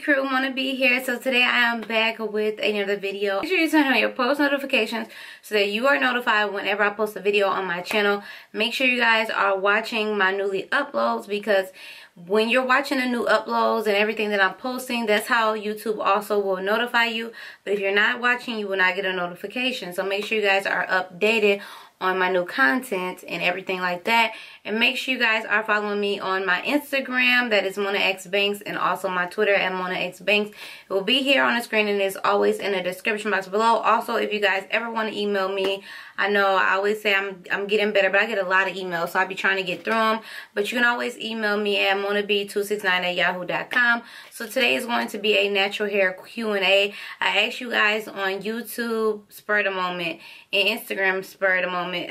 crew, Wannabe here. So today I am back with another video. Make sure you turn on your post notifications so that you are notified whenever I post a video on my channel. Make sure you guys are watching my newly uploads, because when you're watching the new uploads and everything that I'm posting, that's how YouTube also will notify you. But if you're not watching, you will not get a notification. So make sure you guys are updated on my new content and everything like that. And make sure you guys are following me on my Instagram, that is Mona X Banks, and also my Twitter at Mona X Banks. It will be here on the screen and is always in the description box below. Also, if you guys ever want to email me, I know I always say I'm getting better, but I get a lot of emails, so I'll be trying to get through them. But you can always email me at monabe269@yahoo.com. So today is going to be a natural hair Q&A. I asked you guys on YouTube, spur of the moment, and Instagram, spur of the moment,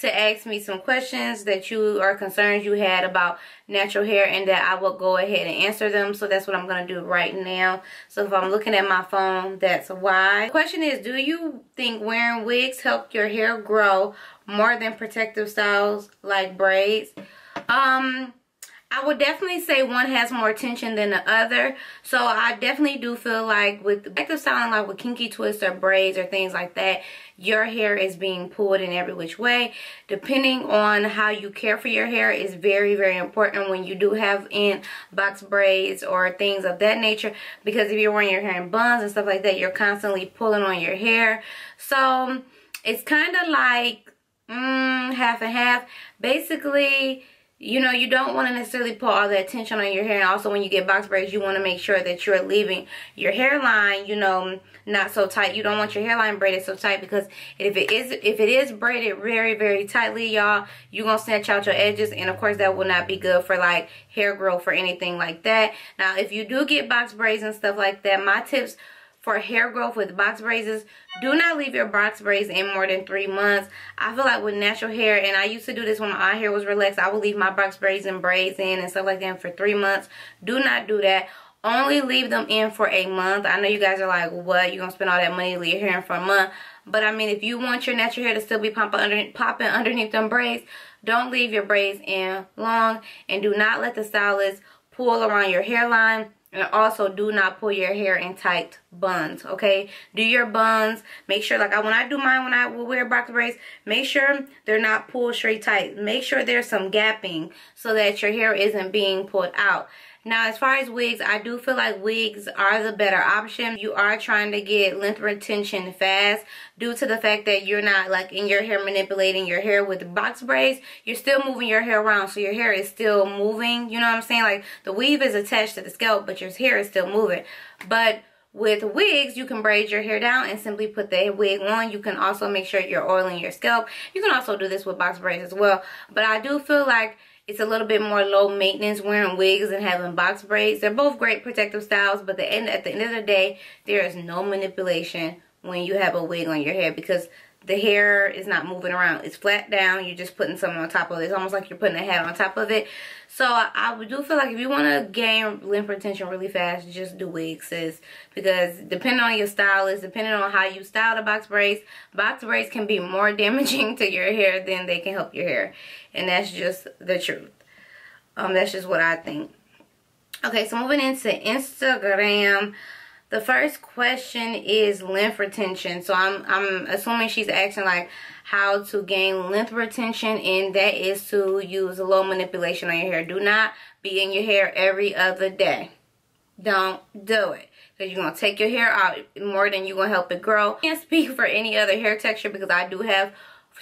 to ask me some questions that you or concerns you had about natural hair, and that I will go ahead and answer them. So that's what I'm going to do right now. So if I'm looking at my phone, that's why. The question is, do you think wearing wigs help your hair grow more than protective styles like braids? I would definitely say one has more tension than the other. So I definitely do feel like with protective styling, like with kinky twists or braids or things like that, your hair is being pulled in every which way. Depending on how you care for your hair is very, very important when you do have in box braids or things of that nature. Because if you're wearing your hair in buns and stuff like that, you're constantly pulling on your hair. So it's kind of like half and half. Basically, you know, you don't want to necessarily put all that tension on your hair. And also when you get box braids, you want to make sure that you're leaving your hairline, you know, not so tight. You don't want your hairline braided so tight, because if it is braided very, very tightly, y'all, you're going to snatch out your edges. And of course, that will not be good for like hair growth or anything like that. Now, if you do get box braids and stuff like that, my tips for hair growth with box braids is, do not leave your box braids in more than 3 months. I feel like with natural hair, and I used to do this when my hair was relaxed, I would leave my box braids and braids in and stuff like that for 3 months. Do not do that. Only leave them in for a month. I know you guys are like, what? You're going to spend all that money to leave your hair in for a month? But I mean, if you want your natural hair to still be popping underneath them braids, don't leave your braids in long. And do not let the stylist pull around your hairline. And also, do not pull your hair in tight buns, okay? Do your buns. Make sure, like when I do mine, when I will wear box braids, make sure they're not pulled straight tight. Make sure there's some gapping so that your hair isn't being pulled out. Now, as far as wigs, I do feel like wigs are the better option. You are trying to get length retention fast due to the fact that you're not like in your hair manipulating your hair with box braids. You're still moving your hair around, so your hair is still moving. You know what I'm saying? Like the weave is attached to the scalp, but your hair is still moving. But with wigs, you can braid your hair down and simply put the wig on. You can also make sure you're oiling your scalp. You can also do this with box braids as well. But I do feel like it's a little bit more low maintenance wearing wigs and having box braids. They're both great protective styles, but at the end of the day, there is no manipulation when you have a wig on your hair, because the hair is not moving around. It's flat down. You're just putting something on top of it. It's almost like you're putting a hat on top of it. So I do feel like if you want to gain length retention really fast, just do wigs, sis. Because depending on your stylist, depending on how you style the box braids can be more damaging to your hair than they can help your hair. And that's just the truth. That's just what I think. Okay, so moving into Instagram. The first question is length retention. So I'm assuming she's asking like how to gain length retention, and that is to use low manipulation on your hair. Do not be in your hair every other day. Don't do it, because you're going to take your hair out more than you're going to help it grow. I can't speak for any other hair texture because I do have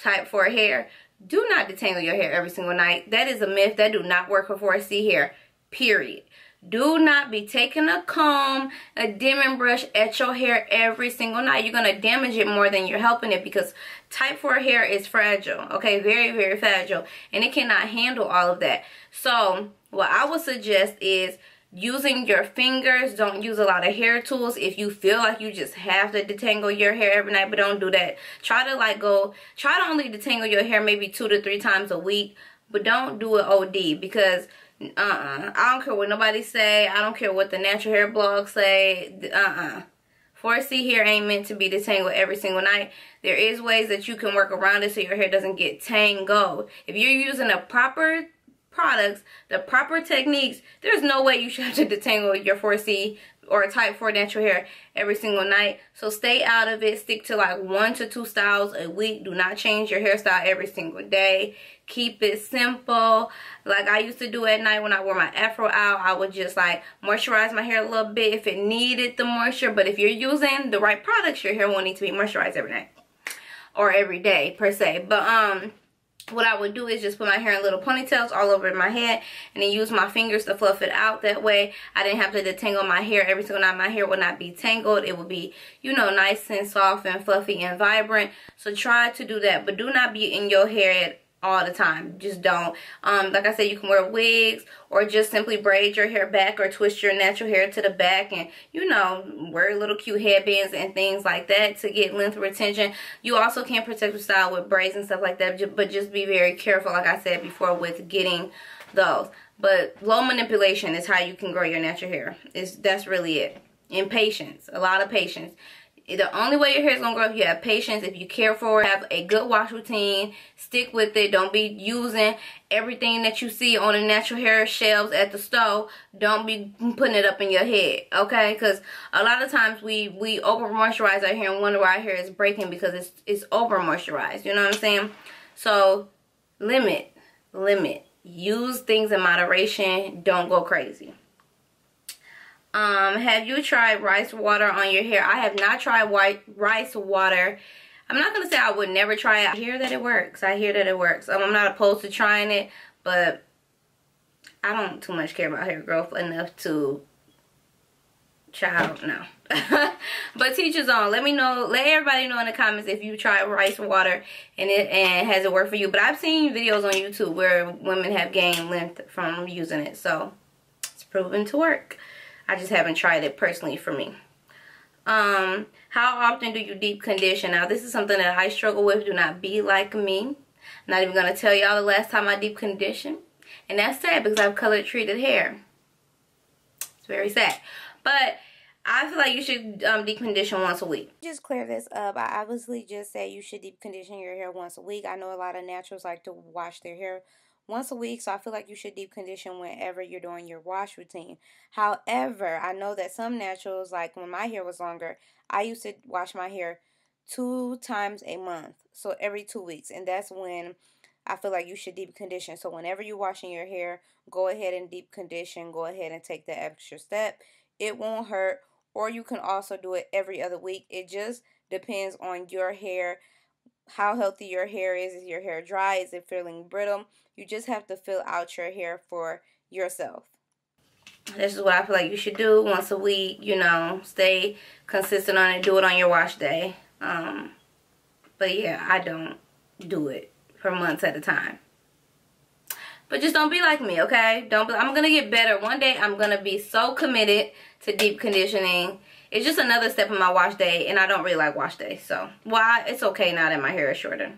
type 4 hair. Do not detangle your hair every single night. That is a myth. That do not work for 4C hair, period. Do not be taking a comb, a dimming brush at your hair every single night. You're going to damage it more than you're helping it, because type 4 hair is fragile, okay? Very, very fragile. And it cannot handle all of that. So what I would suggest is using your fingers. Don't use a lot of hair tools. If you feel like you just have to detangle your hair every night, but don't do that. Try to only detangle your hair maybe 2 to 3 times a week, but don't do it OD, because I don't care what nobody say. I don't care what the natural hair blogs say. 4C hair ain't meant to be detangled every single night. There is ways that you can work around it so your hair doesn't get tangled. If you're using a proper products, the proper techniques, there's no way you should have to detangle your 4C or type 4 natural hair every single night. So stay out of it. Stick to like 1 to 2 styles a week. Do not change your hairstyle every single day. Keep it simple. Like I used to do at night when I wore my afro out, I would just like moisturize my hair a little bit if it needed the moisture. But if you're using the right products, your hair won't need to be moisturized every night or every day per se. But what I would do is just put my hair in little ponytails all over my head and then use my fingers to fluff it out. That way I didn't have to detangle my hair every single night. My hair would not be tangled. It would be, you know, nice and soft and fluffy and vibrant. So try to do that, but do not be in your hair all the time. Just don't. Like I said, you can wear wigs or just simply braid your hair back or twist your natural hair to the back and, you know, wear little cute headbands and things like that to get length retention. You also can protect your style with braids and stuff like that, but just be very careful, like I said before, with getting those. But low manipulation is how you can grow your natural hair. That's really it. And patience. A lot of patience. The only way your hair is going to grow if you have patience, if you care for it, have a good wash routine, stick with it. Don't be using everything that you see on the natural hair shelves at the store. Don't be putting it up in your head, okay? Because a lot of times we over moisturize our hair and wonder why our hair is breaking because it's over moisturized. You know what I'm saying? So limit. Use things in moderation. Don't go crazy. Have you tried rice water on your hair? I have not tried rice water. I'm not going to say I would never try it. I hear that it works. I'm not opposed to trying it, but I don't too much care about hair growth enough to no. But teach his own. Let me know, let everybody know in the comments if you tried rice water and has it worked for you. But I've seen videos on YouTube where women have gained length from using it, so it's proven to work. I just haven't tried it personally for me. How often do you deep condition? Now, this is something that I struggle with. Do not be like me. I'm not even going to tell y'all the last time I deep conditioned. And that's sad because I have color treated hair. It's very sad. But I feel like you should deep condition once a week. Just clear this up. I obviously just said you should deep condition your hair once a week. I know a lot of naturals like to wash their hair once a week, so I feel like you should deep condition whenever you're doing your wash routine. However, I know that some naturals, like when my hair was longer, I used to wash my hair 2 times a month, so every 2 weeks, and that's when I feel like you should deep condition. So whenever you're washing your hair, go ahead and deep condition. Go ahead and take that extra step. It won't hurt, or you can also do it every other week. It just depends on your hair, how healthy your hair is. Is your hair dry? Is it feeling brittle? You just have to fill out your hair for yourself. This is what I feel like you should do once a week. You know, stay consistent on it. Do it on your wash day. But yeah, I don't do it for months at a time. But just don't be like me, okay? I'm gonna get better. One day I'm gonna be so committed to deep conditioning. It's just another step in my wash day, and I don't really like wash days. So, well, it's okay now that my hair is shorter.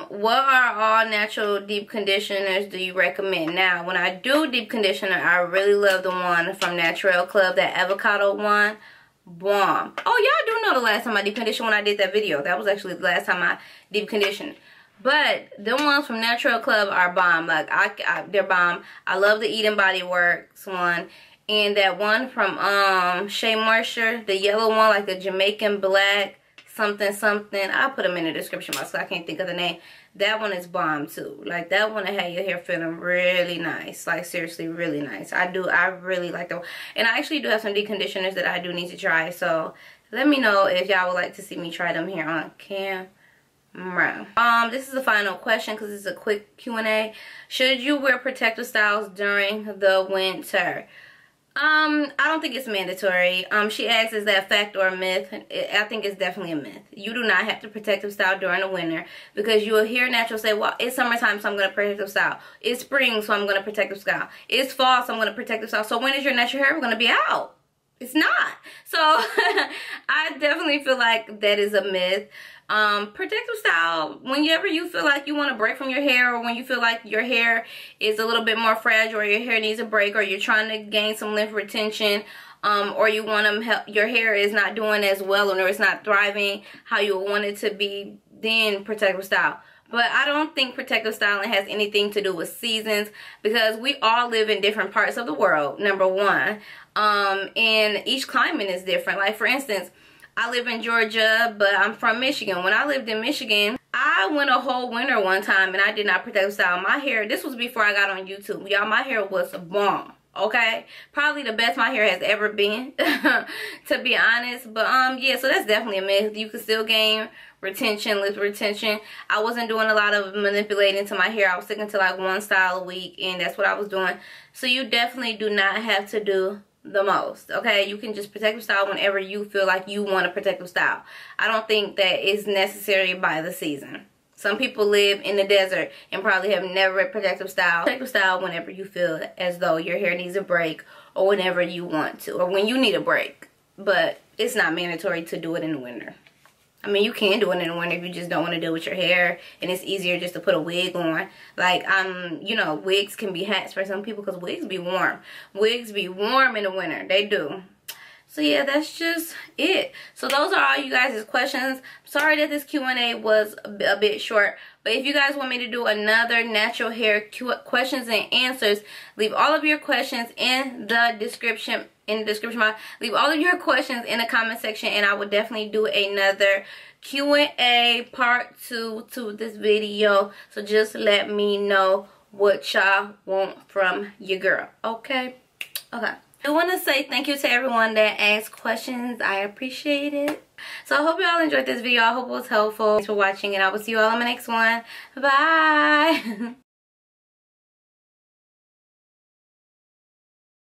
What are all natural deep conditioners do you recommend? Now, when I do deep conditioner, I really love the one from Natural Club, that avocado one. Bomb. Oh, y'all do know the last time I deep conditioned when I did that video. That was actually the last time I deep conditioned. But the ones from Natural Club are bomb. Like, they're bomb. I love the Eden Body Works one. And that one from Shea Moisture, the yellow one, like the Jamaican black something. I'll put them in the description box because I can't think of the name. That one is bomb too. Like, that one that had your hair feeling really nice. Like, seriously, really nice. I really like that one. And I actually do have some deep conditioners that I do need to try. So, let me know if y'all would like to see me try them here on camera. This is the final question because it's a quick Q&A. Should you wear protective styles during the winter? I don't think it's mandatory. She asks, is that a fact or a myth? I think it's definitely a myth. You do not have to protective style during the winter, because you will hear naturals say, well, it's summertime, so I'm going to protective style. It's spring, so I'm going to protective style. It's fall, so I'm going to protective style. So when is your natural hair going to be out? It's not. So I definitely feel like that is a myth. Protective style, whenever you feel like you want to break from your hair, or when you feel like your hair is a little bit more fragile, or your hair needs a break, or you're trying to gain some length retention, or you want to help, your hair is not doing as well, or it's not thriving how you want it to be, then protective style. But I don't think protective styling has anything to do with seasons, because we all live in different parts of the world, number one. And each climate is different. Like, for instance, I live in Georgia, but I'm from Michigan. When I lived in Michigan, I went a whole winter one time and I did not protective style my hair. This was before I got on YouTube. Y'all, my hair was bomb. Okay, probably the best my hair has ever been, to be honest. But yeah, so that's definitely a myth. You can still gain retention, lip retention. I wasn't doing a lot of manipulating to my hair. I was sticking to like one style a week, and that's what I was doing. So you definitely do not have to do the most. Okay, you can just protective style whenever you feel like you want a protective style. I don't think that is necessary by the season. Some people live in the desert and probably have never protective style. Protective style whenever you feel as though your hair needs a break, or whenever you want to, or when you need a break. But it's not mandatory to do it in the winter. I mean, you can do it in the winter if you just don't want to deal with your hair, and it's easier just to put a wig on. Like, you know, wigs can be hats for some people because wigs be warm. Wigs be warm in the winter. They do. So yeah, that's just it. So those are all you guys' questions. Sorry that this Q&A was a bit short, but if you guys want me to do another natural hair questions and answers, leave all of your questions in the description. Box. Leave all of your questions in the comment section, and I will definitely do another Q&A part 2 to this video. So just let me know what y'all want from your girl. Okay? Okay. I want to say thank you to everyone that asked questions. I appreciate it. So I hope you all enjoyed this video. I hope it was helpful. Thanks for watching, and I will see you all in my next one. Bye.